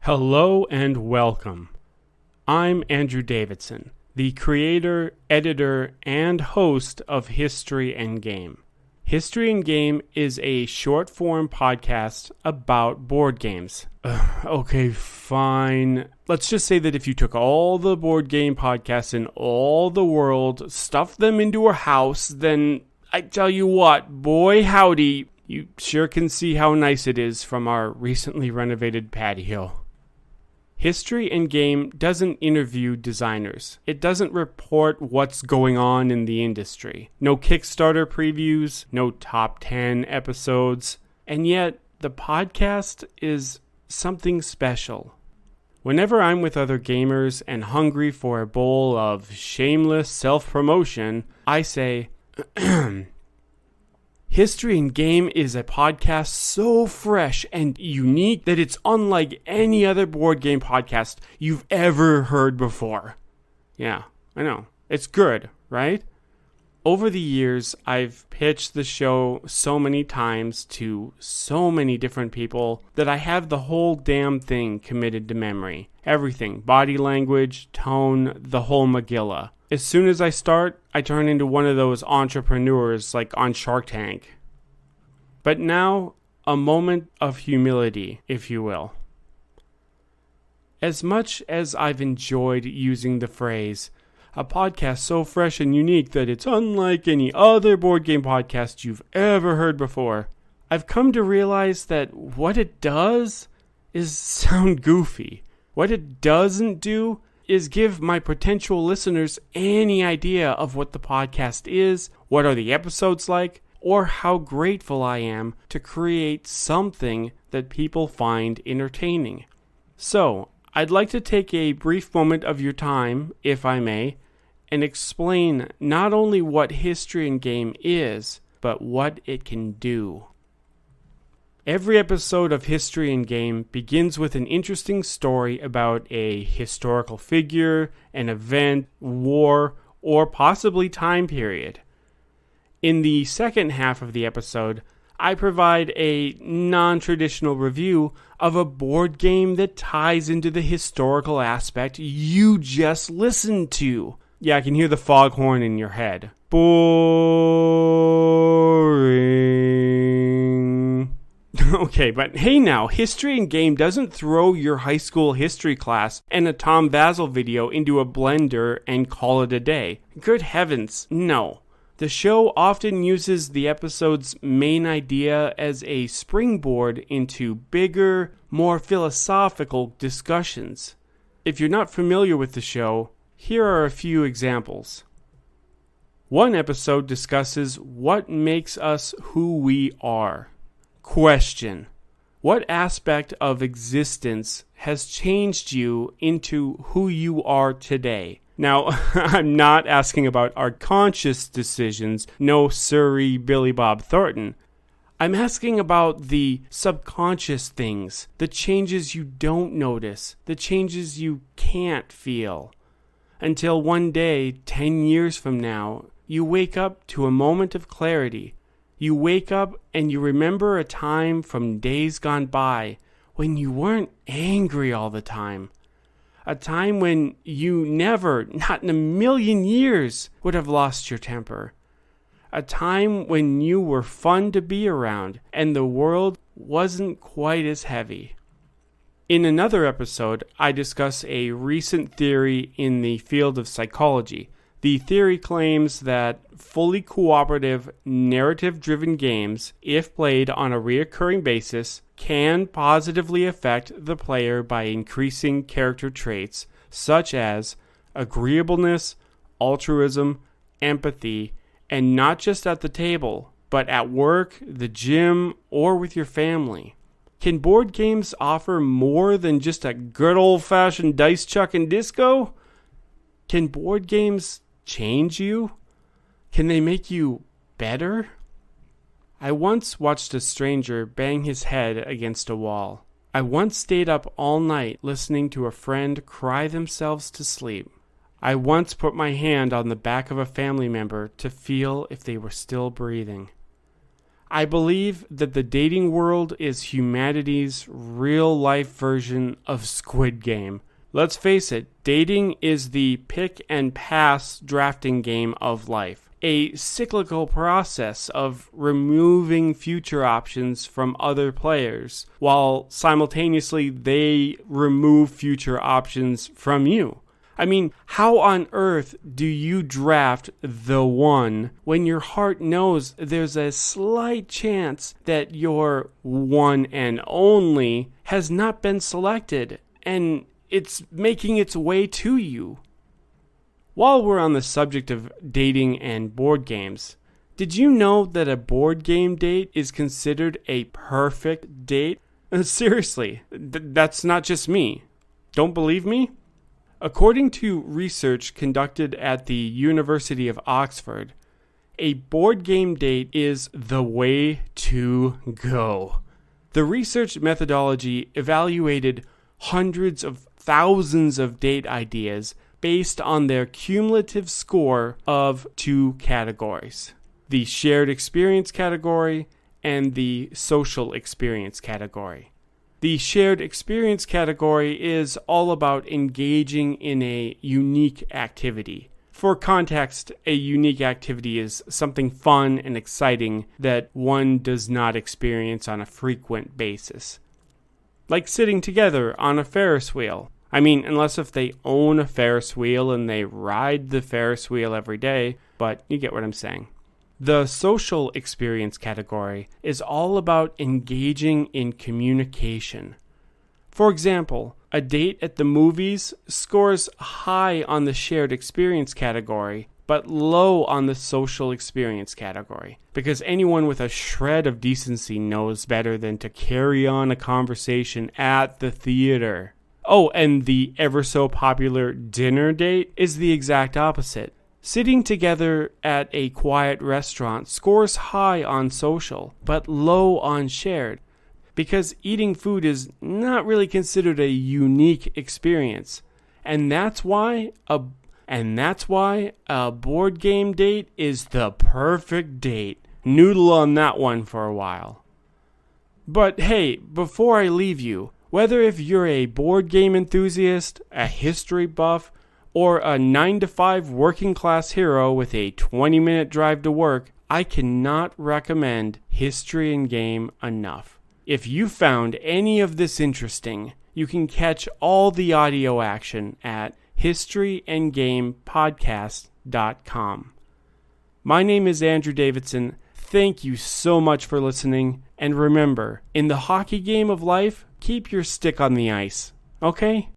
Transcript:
Hello and welcome. I'm Andrew Davidson, the creator, editor, and host of History and Game. History and Game is a short-form podcast about board games. Okay, fine. Let's just say that if you took all the board game podcasts in all the world, stuffed them into a house, then I tell you what, boy howdy, you sure can see how nice it is from our recently renovated patio. History and Game doesn't interview designers. It doesn't report what's going on in the industry. No Kickstarter previews, no top 10 episodes, and yet the podcast is something special. Whenever I'm with other gamers and hungry for a bowl of shameless self-promotion, I say, History and Game is a podcast so fresh and unique that it's unlike any other board game podcast you've ever heard before. Yeah, I know. It's good, right? Over the years, I've pitched the show so many times to so many different people that I have the whole damn thing committed to memory. Everything. Body language, tone, the whole Megillah. As soon as I start, I turn into one of those entrepreneurs like on Shark Tank. But now, a moment of humility, if you will. As much as I've enjoyed using the phrase, a podcast so fresh and unique that it's unlike any other board game podcast you've ever heard before, I've come to realize that what it does is sound goofy. What it doesn't do is give my potential listeners any idea of what the podcast is, what are the episodes like, or how grateful I am to create something that people find entertaining. So, I'd like to take a brief moment of your time, if I may, and explain not only what History and Game is, but what it can do. Every episode of History and Game begins with an interesting story about a historical figure, an event, war, or possibly time period. In the second half of the episode, I provide a non-traditional review of a board game that ties into the historical aspect you just listened to. Yeah, I can hear the foghorn in your head. Boring. Okay, but hey now, History and Game doesn't throw your high school history class and a Tom Vasel video into a blender and call it a day. Good heavens, no. The show often uses the episode's main idea as a springboard into bigger, more philosophical discussions. If you're not familiar with the show, here are a few examples. One episode discusses what makes us who we are. Question: what aspect of existence has changed you into who you are today? Now, I'm not asking about our conscious decisions, no sirree Billy Bob Thornton. I'm asking about the subconscious things, the changes you don't notice, the changes you can't feel. Until one day, 10 years from now, you wake up to a moment of clarity. You wake up and you remember a time from days gone by when you weren't angry all the time. A time when you never, not in a million years, would have lost your temper. A time when you were fun to be around and the world wasn't quite as heavy. In another episode, I discuss a recent theory in the field of psychology. The theory claims that fully cooperative, narrative-driven games, if played on a recurring basis, can positively affect the player by increasing character traits such as agreeableness, altruism, empathy, and not just at the table, but at work, the gym, or with your family. Can board games offer more than just a good old-fashioned dice chuck and disco? Can board games change you? Can they make you better? I once watched a stranger bang his head against a wall. I once stayed up all night listening to a friend cry themselves to sleep. I once put my hand on the back of a family member to feel if they were still breathing. I believe that the dating world is humanity's real-life version of Squid Game. Let's face it, dating is the pick and pass drafting game of life. A cyclical process of removing future options from other players, while simultaneously they remove future options from you. I mean, how on earth do you draft the one when your heart knows there's a slight chance that your one and only has not been selected and it's making its way to you? While we're on the subject of dating and board games, did you know that a board game date is considered a perfect date? Seriously, that's not just me. Don't believe me? According to research conducted at the University of Oxford, a board game date is the way to go. The research methodology evaluated hundreds of thousands of date ideas based on their cumulative score of two categories: the shared experience category and the social experience category. The shared experience category is all about engaging in a unique activity. For context, a unique activity is something fun and exciting that one does not experience on a frequent basis. Like sitting together on a Ferris wheel. I mean, unless if they own a Ferris wheel and they ride the Ferris wheel every day, but you get what I'm saying. The social experience category is all about engaging in communication. For example, a date at the movies scores high on the shared experience category, but low on the social experience category, because anyone with a shred of decency knows better than to carry on a conversation at the theater. Oh, and the ever so popular dinner date is the exact opposite. Sitting together at a quiet restaurant scores high on social, but low on shared, because eating food is not really considered a unique experience. And that's why a board game date is the perfect date. Noodle on that one for a while. But hey, before I leave you, whether if you're a board game enthusiast, a history buff, or a 9-to-5 working class hero with a 20-minute drive to work, I cannot recommend History and Game enough. If you found any of this interesting, you can catch all the audio action at historyandgamepodcast.com. My name is Andrew Davidson. Thank you so much for listening. And remember, in the hockey game of life, keep your stick on the ice. Okay?